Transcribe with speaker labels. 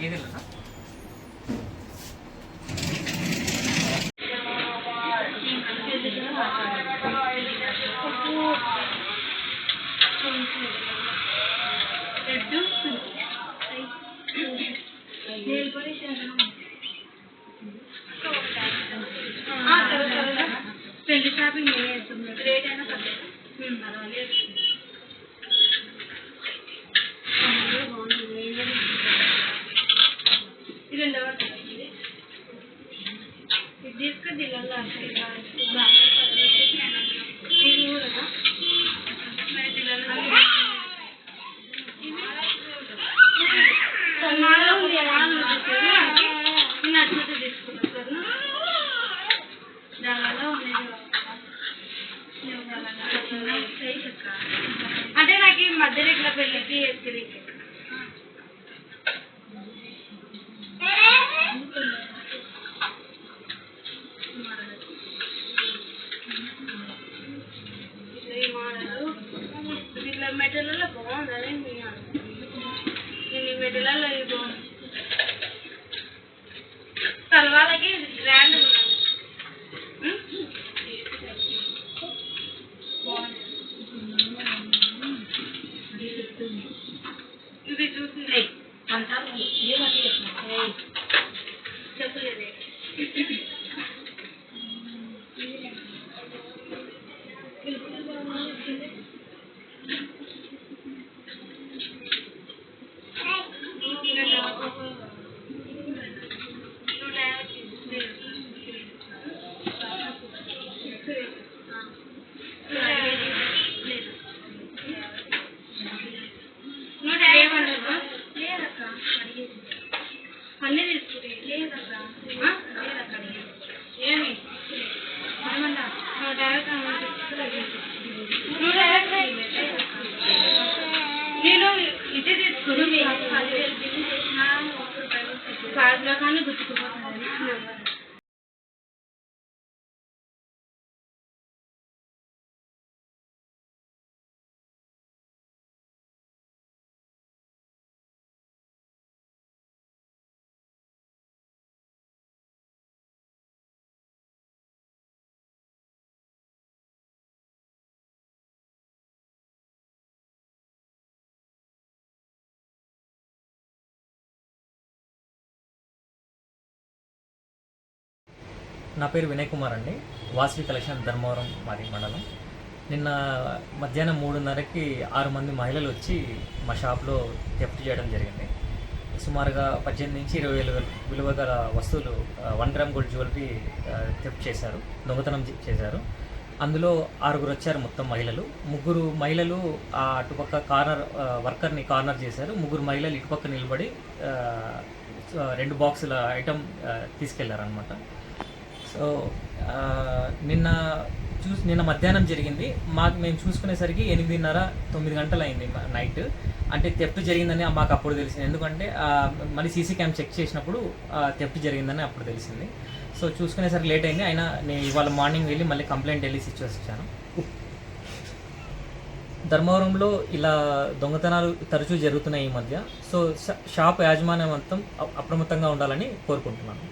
Speaker 1: ఏదిల్లా
Speaker 2: పెళ్లి shopping rate అయినా పర్వాలేదు. ఇది తీసుకొని జిల్లాలో నచ్చితే తీసుకుంటాను. దానివల్ల అంటే నాకు ఈ మధ్యలో ఇట్లా పెళ్ళికి ఎత్తిరి ఇట్లా మెటీరియల్లో బాగుందని నేను ఈ మెటీరియల్లో బాగుంది. సల్వాలకి గ్రాండ్ ఉన్నాను. ఇది చూసి చెప్పలేదు. అన్నీ తీసుకుంటే లేదక్క ఏమి ఏమన్నా నేను ఇదే తీసుకుని కార్డులో కానీ గుర్తుకుపోతాను.
Speaker 1: నా పేరు వినయ్ కుమార్ అండి. వాసవి కలెక్షన్ ధర్మవరం మాది మండలం. నిన్న మధ్యాహ్నం 3:30కి 6 మంది మహిళలు వచ్చి మా షాప్లో థెఫ్ట్ చేయడం జరిగింది. సుమారుగా 18 నుంచి 20 వేల విలువ గల వస్తువులు 1 గ్రామ్ గోల్డ్ జ్యువెలరీ థెఫ్ట్ చేశారు, దొంగతనం చేశారు. అందులో 6గురు వచ్చారు మొత్తం మహిళలు. 3 మహిళలు అటుపక్క వర్కర్ని కార్నర్ చేశారు. 3 మహిళలు ఇటుపక్క నిలబడి 2 బాక్సుల ఐటమ్ తీసుకెళ్లారనమాట. సో నిన్న మధ్యాహ్నం జరిగింది. మేము చూసుకునేసరికి 8:30-9 గంటలు అయింది నైట్. అంటే థెఫ్ట్ జరిగిందని మాకు అప్పుడు తెలిసింది. ఎందుకంటే మళ్ళీ సీసీ క్యామ్ చెక్ చేసినప్పుడు థెఫ్ట్ జరిగిందని అప్పుడు తెలిసింది. సో చూసుకునేసరికి లేట్ అయింది. అయినా నేను ఇవాళ మార్నింగ్ వెళ్ళి మళ్ళీ కంప్లైంట్ వెళ్ళి వచ్చాను. ధర్మవరంలో ఇలా దొంగతనాలు తరచూ జరుగుతున్నాయి ఈ మధ్య. సో షాప్ యాజమాన్యం మొత్తం అప్రమత్తంగా ఉండాలని కోరుకుంటున్నాను.